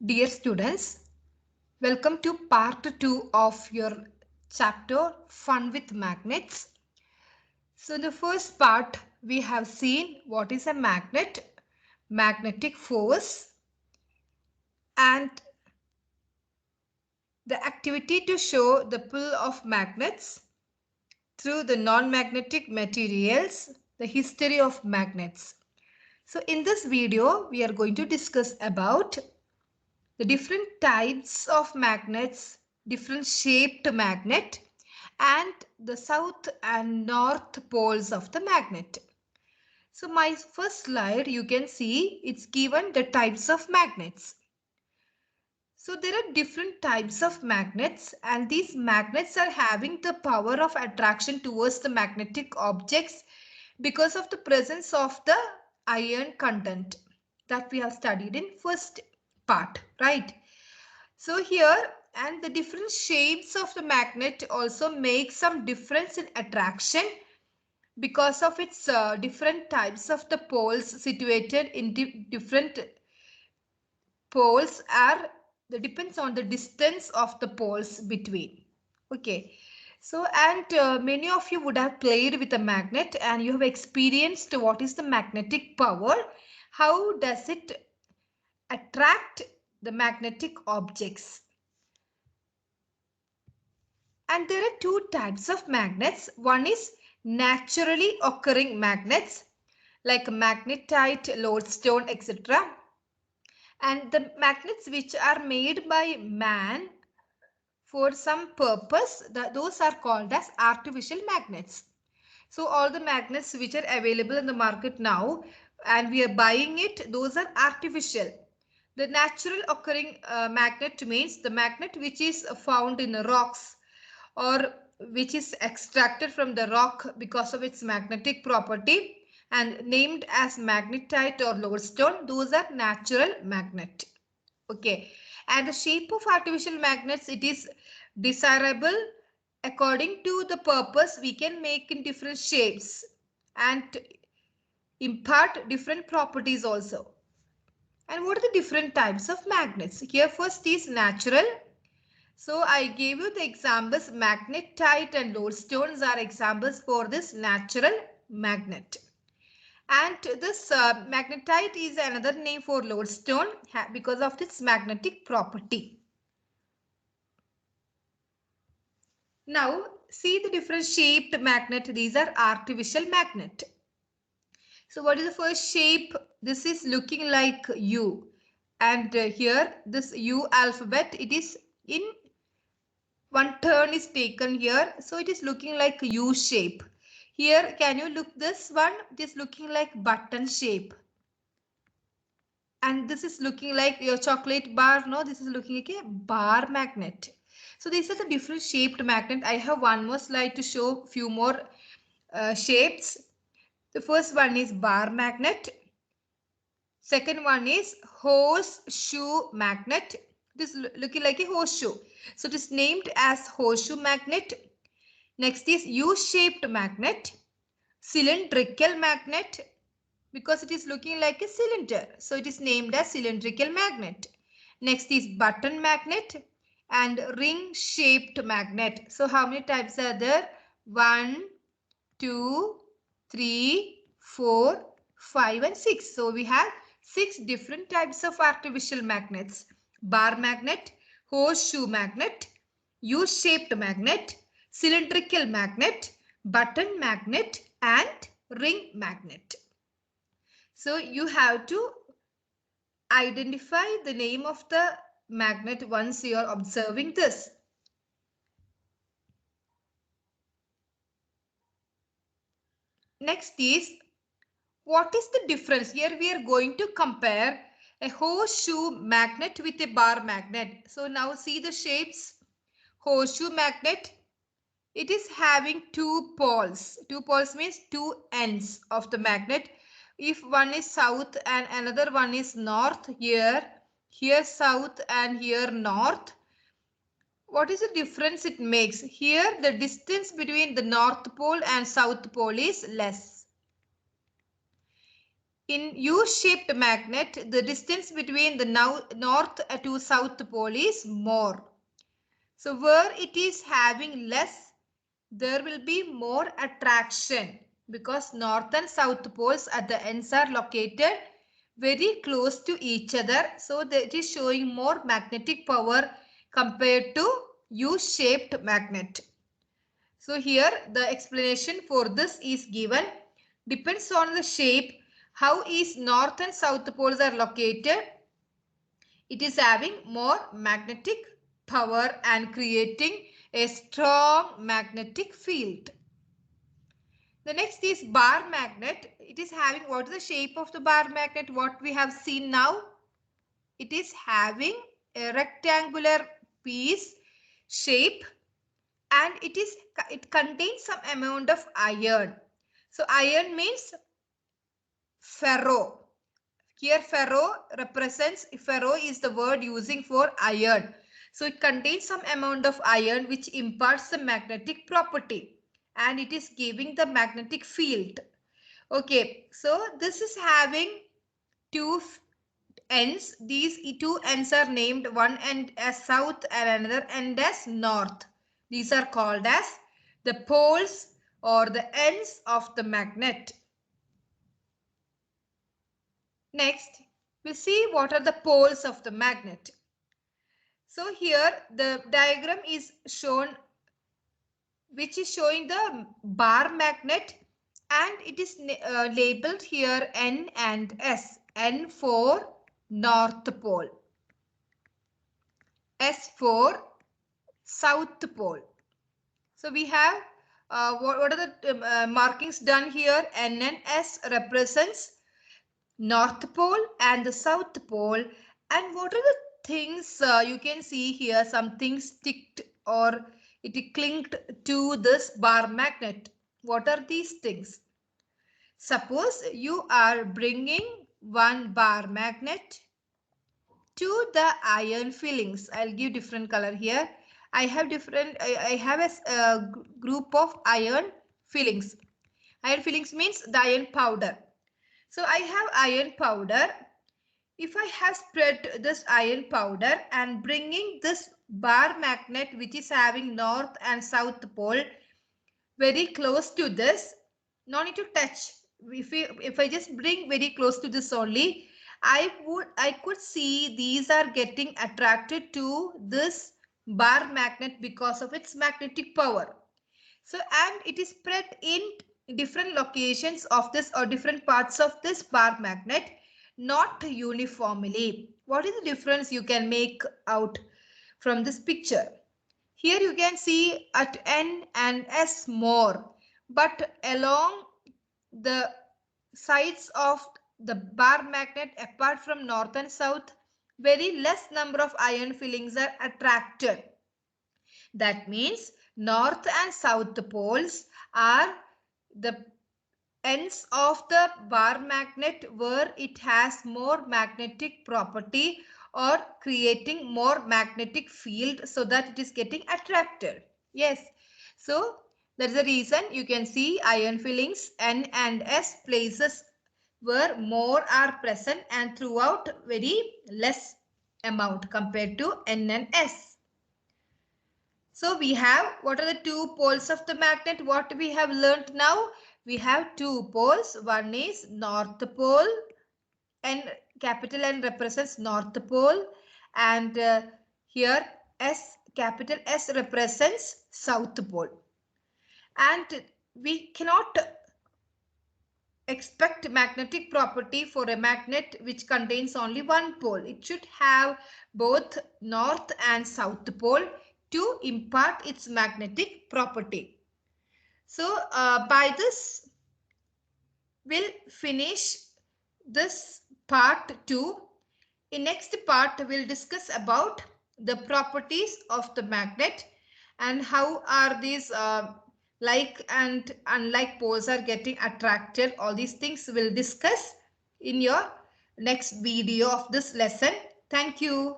Dear students, welcome to part 2 of your chapter Fun with Magnets. So in the first part, we have seen what is a magnet, magnetic force, and the activity to show the pull of magnets through the non-magnetic materials, the history of magnets. So in this video, we are going to discuss about the different types of magnets, different shaped magnet, and the south and north poles of the magnet. So my first slide, you can see it's given the types of magnets. So there are different types of magnets, and these magnets are having the power of attraction towards the magnetic objects because of the presence of the iron content that we have studied in first part, right? So here, and the different shapes of the magnet also make some difference in attraction because of its different types of the poles situated in different poles are the depends on the distance of the poles between. Okay. So and many of you would have played with a magnet and you have experienced what is the magnetic power. How does it attract the magnetic objects? And there are two types of magnets. One is naturally occurring magnets like magnetite, lodestone, etc. And the magnets which are made by man for some purpose, those are called as artificial magnets. So all the magnets which are available in the market now and we are buying it, those are artificial. The natural occurring magnet means the magnet which is found in rocks or which is extracted from the rock because of its magnetic property and named as magnetite or lodestone. Those are natural magnet. Okay. And the shape of artificial magnets, it is desirable according to the purpose. We can make in different shapes and impart different properties also. And what are the different types of magnets? Here first is natural. So I gave you the examples. Magnetite and lodestones are examples for this natural magnet. And this magnetite is another name for lodestone because of its magnetic property. Now see the different shaped magnet. These are artificial magnet. So what is the first shape? This is looking like U. And here this U alphabet, it is in one turn is taken here. So it is looking like U shape. Here, can you look this one? It is looking like button shape. And this is looking like your chocolate bar. No, this is looking like a bar magnet. So these are the different shaped magnet. I have one more slide to show few more shapes. The first one is bar magnet. Second one is horseshoe magnet. This looking like a horseshoe. So it is named as horseshoe magnet. Next is U-shaped magnet, cylindrical magnet because it is looking like a cylinder. So it is named as cylindrical magnet. Next is button magnet and ring-shaped magnet. So how many types are there? 1, 2, 3, 4, 5 and 6. So we have 6 different types of artificial magnets. Bar magnet, horseshoe magnet, U-shaped magnet, cylindrical magnet, button magnet and ring magnet. So you have to identify the name of the magnet once you are observing this. Next is, what is the difference? Here we are going to compare a horseshoe magnet with a bar magnet. So now see the shapes. Horseshoe magnet, it is having two poles. Two poles means two ends of the magnet. If one is south and another one is north, here south and here north. What is the difference it makes? Here the distance between the north pole and south pole is less. In U-shaped magnet, the distance between the north to south pole is more. So where it is having less, there will be more attraction because north and south poles at the ends are located very close to each other. So it is showing more magnetic power compared to U-shaped magnet. So here the explanation for this is given. Depends on the shape, how is north and south poles are located. It is having more magnetic power and creating a strong magnetic field. The next is bar magnet. It is having, what is the shape of the bar magnet? What we have seen now? It is having a rectangular piece shape and it contains some amount of iron. So iron means ferro. Here ferro is the word using for iron. So it contains some amount of iron which imparts the magnetic property and it is giving the magnetic field. Okay, so this is having two ends. These two ends are named, one end as south and another end as north. These are called as the poles or the ends of the magnet. Next, we'll see what are the poles of the magnet. So here the diagram is shown, which is showing the bar magnet, and it is labeled here N and S. N for North Pole, S for South Pole. So we have what are the markings done here? N and S represents North Pole and the South Pole. And what are the things you can see here? Something sticked or it clinked to this bar magnet. What are these things? Suppose you are bringing one bar magnet to the iron fillings. I'll give different color here. I have a group of iron fillings. Iron fillings means the iron powder. So I have iron powder. If I have spread this iron powder and bringing this bar magnet which is having north and south pole very close to this, no need to touch. If I just bring very close to this only, I could see these are getting attracted to this bar magnet because of its magnetic power. So, and it is spread in different locations of this or different parts of this bar magnet, not uniformly. What is the difference you can make out from this picture? Here you can see at N and S more, but along the sides of the bar magnet apart from north and south, very less number of iron fillings are attracted. That means north and south poles are the ends of the bar magnet where it has more magnetic property or creating more magnetic field so that it is getting attracted. Yes. So that's the reason you can see iron fillings N and S places where more are present and throughout very less amount compared to N and S. So we have, what are the two poles of the magnet? What we have learnt now? We have two poles. One is North Pole, and capital N represents North Pole, and here capital S represents South Pole. And we cannot expect magnetic property for a magnet which contains only one pole. It should have both north and south pole to impart its magnetic property. So by this we'll finish this part 2. In next part we'll discuss about the properties of the magnet and how are these like and unlike poles are getting attracted. All these things we'll discuss in your next video of this lesson. Thank you.